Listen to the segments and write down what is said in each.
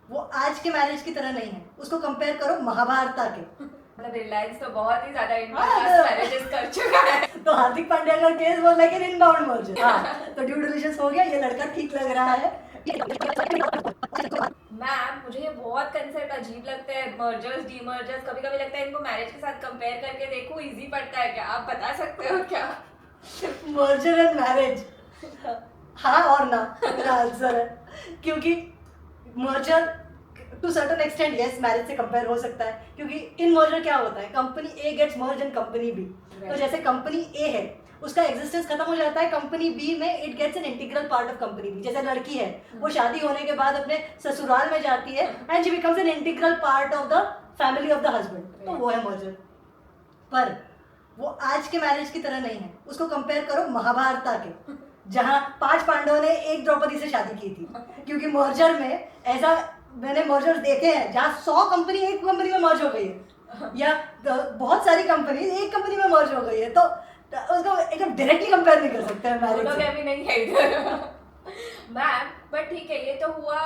वो आज के मैरिज की तरह नहीं है, उसको कंपेयर करो महाभारत के। मतलब रिलायंस तो बहुत ही ज्यादा इंटरकास्ट मैरिजेस कर चुका है। तो हार्दिक पांड्या का केस वो लेकिन इनबाउंड मर्जर। हाँ, तो ड्यू डिलिजेंस हो गया, ये लड़का ठीक लग रहा है। मैम मुझे ये बहुत कंसेप्ट अजीब लगता है, मर्जर्स डीमर्जर्स। कभी कभी लगता है इनको मैरिज के साथ कंपेयर करके देखो, इजी पड़ता है क्या? आप बता सकते हो क्या? मर्जर एंड मैरिज, हाँ और ना मेरा आंसर है। क्योंकि merger to certain extent yes marriage से कंपेयर हो सकता है, क्योंकि इन मर्जर क्या होता है, company A gets merge in company B. तो जैसे कंपनी ए है, उसका एग्जिस्टेंस खत्म हो जाता है, कंपनी बी में it gets an integral part of company B. जैसे लड़की है, वो शादी होने के बाद अपने ससुराल में जाती है and she becomes N integral part of the family of the husband, तो वो है मर्जर। पर वो आज के मैरिज की तरह नहीं है, उसको कंपेयर करो महाभारत के, जहाँ 5 पांडवों ने एक द्रौपदी से शादी की थी। क्योंकि मर्जर में ऐसा मैंने मर्जर्स देखे हैं जहाँ 100 कंपनी एक कंपनी में मर्ज हो गई है, या बहुत सारी कंपनी एक कंपनी में मर्ज हो गई है, तो उसको एकदम डायरेक्टली कंपेयर नहीं कर सकते हैं मैरिज से। भी नहीं है इधर। मैम बट ठीक है, ये तो हुआ,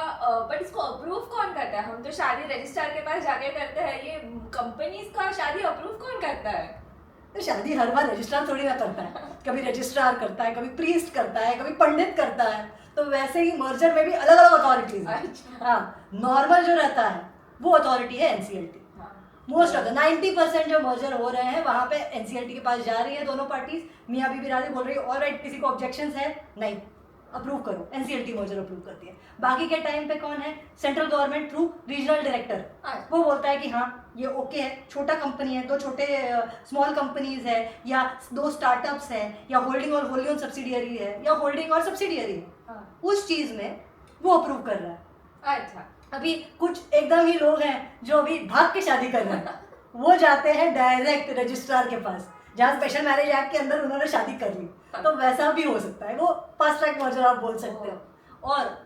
बट इसको अप्रूव कौन करता है? हम तो शादी रजिस्ट्रार के पास जाके करते हैं, ये कंपनीज का शादी अप्रूव कौन करता है? तो शादी हर बार रजिस्ट्रार थोड़ी ना करता है, कभी रजिस्ट्रार करता है, कभी प्रीस्ट करता है, कभी पंडित करता है। तो वैसे ही मर्जर में भी अलग अलग अथॉरिटीज है। हाँ, नॉर्मल जो रहता है वो अथॉरिटी है एनसीएलटी। मोस्ट ऑफ द 90% जो मर्जर हो रहे हैं वहाँ पे एनसीएलटी के पास जा रही है दोनों पार्टीज। मियाँ बीबी राजी बोल रही है ऑलराइट, किसी को ऑब्जेक्शंस है नहीं, अप्रूव करो, एनसीएलटी मर्जर अप्रूव करती है। बाकी के टाइम पे कौन है, central government through regional director, वो बोलता है कि हाँ ये ओके है, छोटा कंपनी है, 2 छोटे स्मॉल कंपनीज है, या 2 स्टार्टअप्स है, या होल्डिंग और होल्डिंग सब्सिडियरी है, या होल्डिंग और सब्सिडियरी है, उस चीज में वो अप्रूव कर रहा है। अच्छा, अभी कुछ एकदम ही लोग हैं जो अभी भाग के शादी कर रहे हैं, वो जाते हैं डायरेक्ट रजिस्ट्रार के पास, जहाँ स्पेशल मैरिज एक्ट के अंदर उन्होंने शादी कर ली। तो वैसा भी हो सकता है, वो फास्ट ट्रैक मर्जर आप बोल सकते हो।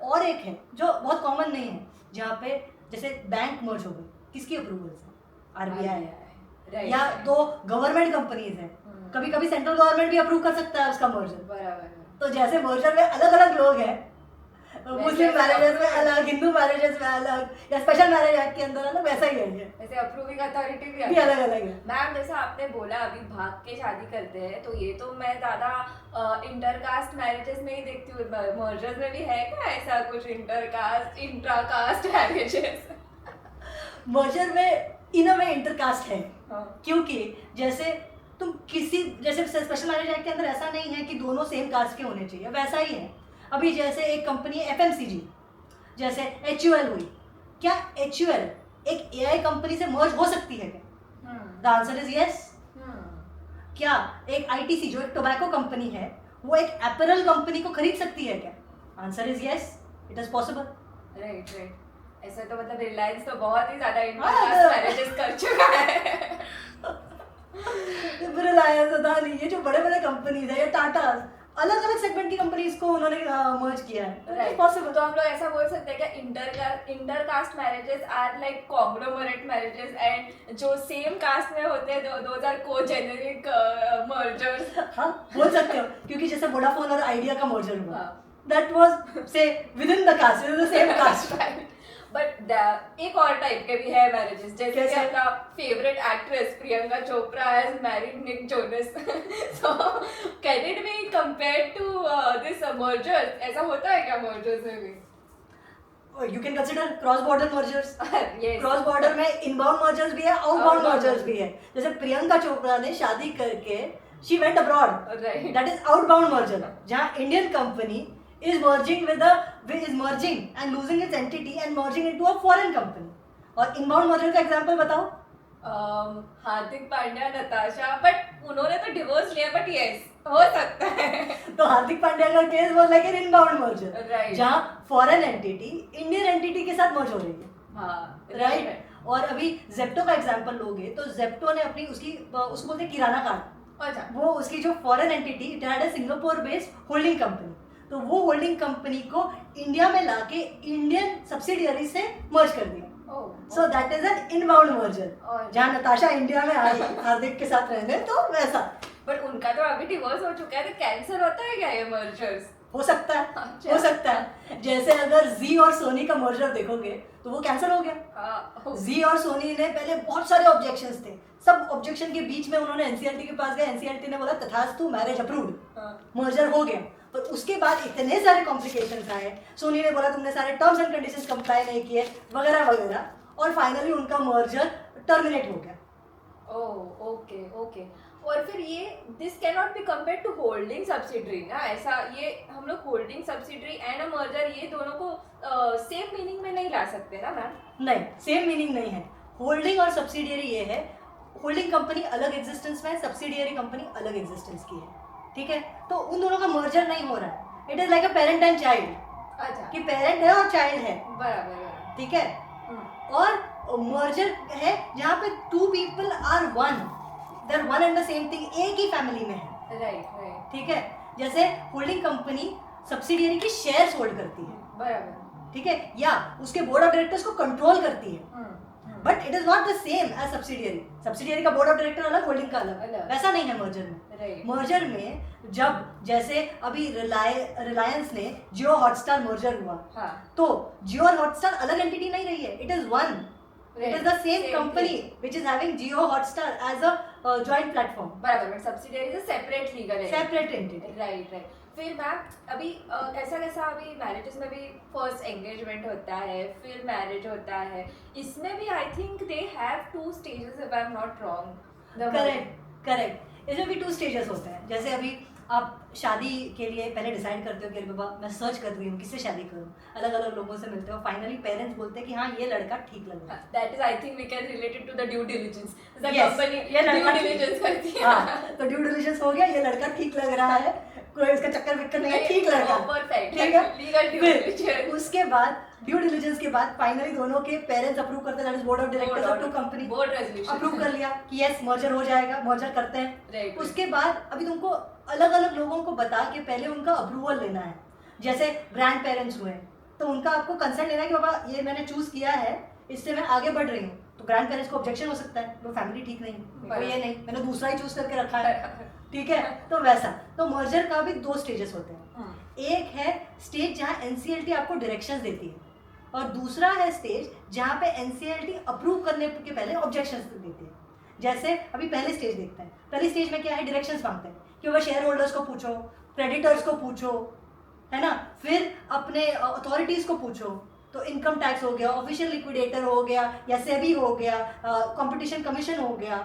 और एक है जो बहुत कॉमन नहीं है, जहाँ पे जैसे बैंक मर्ज हो गई, किसकी अप्रूवल से? आरबीआई, या 2 गवर्नमेंट कंपनीज है, कभी कभी सेंट्रल गवर्नमेंट भी अप्रूव कर सकता है उसका मर्जर। बराबर। तो जैसे मर्जर में अलग अलग लोग हैं, मुस्लिम मैरिजेस में अलग, हिंदू मैरिजेस में अलग, या स्पेशल मैरिज एक्ट के अंदर अलग, वैसा ही है। ऐसे अप्रूविंग अथॉरिटी भी अलग अलग है। मैम जैसा आपने बोला अभी भाग के शादी करते हैं, तो ये तो मैं ज्यादा इंटरकास्ट मैरिजेस में ही देखती हूँ। मर्जर्स में भी है क्या ऐसा कुछ इंटरकास्ट इंट्राकास्ट मैरिजेस? मर्जर में इन अ वे इंटरकास्ट है। हाँ। क्योंकि जैसे तुम किसी, जैसे स्पेशल मैरिज एक्ट के अंदर ऐसा नहीं है कि दोनों सेम कास्ट के होने चाहिए, वैसा ही है। अभी जैसे एक कंपनी है एफएमसीजी, जैसे एचयूएल हुई, क्या एचयूएल एक एआई कंपनी से मर्ज हो सकती है क्या? The answer is yes. क्या एक आईटीसी जो एक टोबैको कंपनी है, वो एक अपैरल कंपनी को खरीद सकती है क्या? Answer is yes, it is possible. Right. ऐसा तो मतलब रिलायंस तो बहुत ही ज्यादा इंटरकास्ट मैरिजेस कर चुका है। रिलायंस होता नहीं, ये जो बड़े बड़े कंपनीज है, ये टाटा, अलग अलग सेगमेंट की कंपनीज को उन्होंने मर्ज किया है। पॉसिबल। तो हम लोग ऐसा बोल सकते हैं कि intercaste marriages are like conglomerate marriages, and जो सेम कास्ट में होते हैं दोज आर को-जेनेरिक मर्जर्स। हाँ, बोल सकते हो, क्योंकि जैसे वोडाफोन और आइडिया का मर्जर हुआ, दैट वाज से within the caste, the same caste. But एक और टाइप के भी है मैरिजेस, जैसे कि आपका favourite actress Priyanka Chopra has married Nick Jonas, so can it be compared to this mergers? ऐसा होता है क्या मर्जर्स में भी? You can consider cross border mergers. Yes. Cross border में इनबाउंड मर्जर्स भी है, आउटबाउंड मर्जर्स भी है। जैसे प्रियंका चोपड़ा ने शादी करके she went abroad, that is outbound merger, जहाँ Indian company is merging and losing its entity and merging into a foreign company. और इनबाउंड मर्जर का एग्जांपल बताओ। हार्दिक पांड्या, नताशा, बट उन्होंने तो डिवोर्स लिया, बट यस हो सकता है। तो हार्दिक पांड्या का केस वो like an inbound merger, right, जहाँ फॉरेन एंटिटी इंडियन एंटिटी के साथ मर्ज हो रही है। हाँ, राइट। और अभी जेप्टो का एग्जांपल लोगे तो जेप्टो ने अपनी उसको बोलते हैं किराना कार्ड, अच्छा, वो उसकी जो foreign entity, it had a Singapore based holding company, तो वो होल्डिंग कंपनी को इंडिया में लाके इंडियन सब्सिडियरी से मर्ज कर दिया। So that is an inbound merger, जहाँ नताशा इंडिया में आई हार्दिक के साथ रहने, तो वैसा। बट उनका तो अभी डिवोर्स हो चुका है, तो कैंसर होता है क्या ये मर्जर्स? हो सकता है, अच्छा। हो सकता है। जैसे अगर जी और सोनी का मर्जर देखोगे तो वो कैंसिल हो गया। जी और सोनी ने पहले बहुत सारे ऑब्जेक्शंस थे, सब ऑब्जेक्शन के बीच में उन्होंने एनसीएलटी के पास गए, एनसीएलटी ने बोला तथास्तु मैरिज अप्रूव्ड, मर्जर हो गया। पर उसके बाद इतने सारे कॉम्प्लिकेशंस आए, सोनी ने बोला तुमने सारे टर्म्स एंड कंडीशंस कंप्लाई नहीं किए वगैरह वगैरह, और फाइनली उनका मर्जर टर्मिनेट हो गया। Oh okay okay. और फिर ये this can not be compare to holding subsidiary ना, ऐसा ये हम लोग holding subsidiary and a merger ये दोनों को सेम मीनिंग में नहीं ला सकते ना मैम? नहीं, सेम मीनिंग नहीं है। होल्डिंग और सब्सिडियरी ये है, होल्डिंग कंपनी अलग एग्जिस्टेंस में है, सब्सिडियरी कंपनी अलग एग्जिस्टेंस की है, ठीक है। तो उन दोनों का मर्जर नहीं हो रहा है। It is like a parent and child, अच्छा, कि पेरेंट है और चाइल्ड है, बराबर। ठीक है। और मर्जर है जहाँ पे two people are one, they are one and the same thing, एक ही फैमिली में है, राइट राइट, ठीक है। जैसे होल्डिंग कंपनी सब्सिडियरी के शेयर्स होल्ड करती है, बराबर, ठीक है, या उसके बोर्ड ऑफ डायरेक्टर्स को कंट्रोल करती है, but it is not the same as subsidiary. Subsidiary का बोर्ड ऑफ डायरेक्टर अलग, होल्डिंग का अलग, अलग। वैसा नहीं है मर्जर में। राइट, मर्जर में जब जैसे अभी रिलायंस ने जियो हॉटस्टार मर्जर हुआ, हाँ, तो जियो और हॉटस्टार अलग एंटिटी नहीं रही है, it is one, it is the same company which is having Jio Hotstar as a joint platform, बराबर, but subsidiary is a separate legal separate entity. Right right. फिर मैम अभी कैसा कैसा अभी मैरिजेस में भी फर्स्ट एंगेजमेंट होता है, फिर मैरिज होता है, इसमें भी I think they have 2 stages if I am not wrong. Correct correct, इसमें भी 2 स्टेजेस होते हैं। जैसे अभी आप शादी के लिए पहले डिसाइड करते हो कि अरे बाबा मैं सर्च कर रही हूँ किससे शादी करूँ, अलग अलग लोगों से मिलते हो, फाइनली पेरेंट्स बोलते हैं कि हाँ ये लड़का ठीक लग रहा है। That is I think we can relate it to the due diligence, the Yes, company ये लड़का ड्यू ठीक- डिलिजेंस करती है। हाँ, तो ड्यू डिलिजेंस हो गया, ये लड़का ठीक लग रहा है, कोई इसका चक्कर विक्कर नहीं है, ठीक लड़का, परफेक्ट, ठीक है। लीगल ड्यू फिर डिलिजेंस। उसके बाद ड्यू डिलिजेंस के बाद फाइनली दोनों के पेरेंट्स अप्रूव करते हैं, that is board of directors of two company board resolution approve कर लिया कि यस मर्जर हो जाएगा, मर्जर करते हैं। राइट, उसके बाद अभी तुमको अलग अलग लोगों को बता के पहले उनका अप्रूवल लेना है। जैसे ग्रैंड पेरेंट्स हुए तो उनका आपको कंसर्न लेना है कि बाबा ये मैंने चूज किया है, इससे मैं आगे बढ़ रही हूँ। तो ग्रैंड पेरेंट्स को ऑब्जेक्शन हो सकता है, वो फैमिली ठीक नहीं, मेरे को ये नहीं, मैंने दूसरा ही चूज करके रखा है, ठीक है। तो वैसा, तो मर्जर का भी 2 स्टेजेस होते हैं। एक है स्टेज जहाँ एनसीएलटी आपको डायरेक्शंस देती है, और दूसरा है स्टेज जहाँ पे एनसीएलटी अप्रूव करने के पहले ऑब्जेक्शंस देती है। जैसे अभी पहले स्टेज देखते हैं, पहली स्टेज में क्या है, डायरेक्शंस मांगते हैं कि वह शेयर होल्डर्स को पूछो, क्रेडिटर्स को पूछो, है ना, फिर अपने अथॉरिटीज को पूछो। तो इनकम टैक्स हो गया, ऑफिशियल लिक्विडेटर हो गया, या सेबी हो गया, कंपटीशन कमीशन हो गया,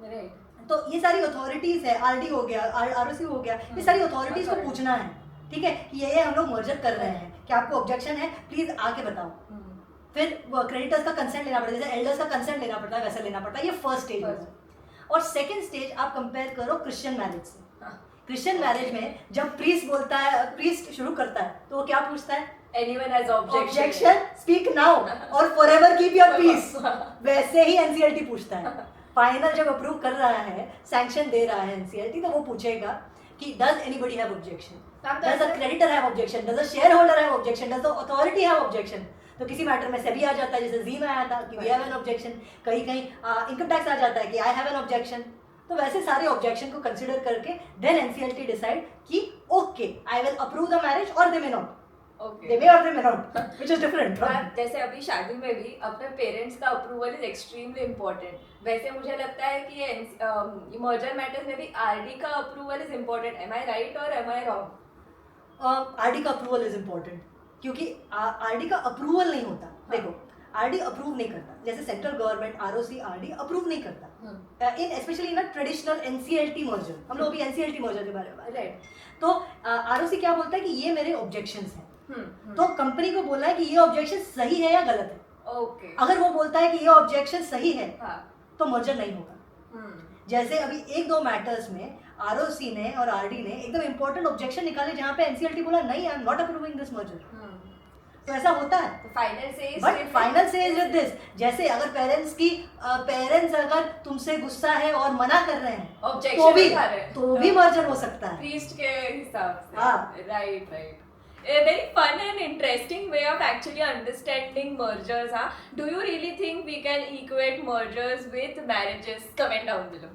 राइट, तो ये सारी अथॉरिटीज है, आरडी हो गया, आरओसी हो गया, ये सारी अथॉरिटीज को पूछना है, ठीक है, कि ये हम लोग मर्जर कर रहे हैं, क्या आपको ऑब्जेक्शन है, प्लीज आके बताओ। फिर क्रेडिटर्स का कंसेंट लेना पड़ता है, जैसे एल्डर्स का कंसेंट लेना पड़ता है वैसा लेना पड़ता है, ये फर्स्ट स्टेज होता है। और सेकंड स्टेज आप कंपेयर करो क्रिश्चियन मैरिज से। क्रिश्चियन मैरिज में जब प्रीस्ट बोलता है, प्रीस्ट शुरू करता है, तो वो क्या पूछता है, anyone has objection speak now और फॉरएवर कीप योर पीस। वैसे ही एनसीएलटी पूछता है, फाइनल जब अप्रूव कर रहा है, सैंक्शन दे रहा है एनसीएलटी, तो वो पूछेगा कि does anybody have objection, does a creditor have objection, does a share holder have objection, does the authority have objection. तो किसी मैटर में सेबी आ जाता है, जैसे जी में आया था कि वी हैव एन ऑब्जेक्शन, कहीं कहीं इनकम टैक्स आ जाता है कि आई हैव एन ऑब्जेक्शन। तो वैसे सारे ऑब्जेक्शन को कंसीडर करके देन एनसीएलटी डिसाइड कि okay I will approve the marriage or they may not, they may or they may not, which is different. जैसे अभी शादी में भी अपने पेरेंट्स का अप्रूवल इज एक्सट्रीमली इम्पोर्टेंट, वैसे मुझे लगता है कि मर्जर मैटर्स में भी आरडी का approval is important. Am I right or am I wrong? RD का अप्रूवल इज इम्पोर्टेंट, क्योंकि आरडी का अप्रूवल नहीं होता। देखो आरडी अप्रूव नहीं करता, जैसे central government ROC RD approve नहीं करता, in specially in traditional NCLT merger. हम लोग अभी एनसीएलटी मर्जर के बारे में बात राइट, तो आरओसी क्या बोलता है कि ये मेरे ऑब्जेक्शंस हैं, तो कंपनी को बोलना है कि ये ऑब्जेक्शन सही है या गलत है। ओके, अगर वो बोलता है कि ये ऑब्जेक्शन सही है हाँ, तो मर्जर नहीं होगा। जैसे अभी 1-2 मैटर्स में आरओसी ने और आरडी ने एकदम इंपॉर्टेंट ऑब्जेक्शन निकाले, जहाँ पे एनसीएलटी बोला नहीं I am not approving this merger. तो ऐसा होता है, तो फाइनल से बट फाइनल से विद दिस, जैसे अगर पेरेंट्स अगर तुमसे गुस्सा है और मना कर रहे हैं ऑब्जेक्शन तो भी मर्जर हो सकता है प्रीस्ट के हिसाब से। हाँ। Right right, a very fun and interesting way of actually understanding mergers. Do you really think we can equate mergers with marriages? Comment down below.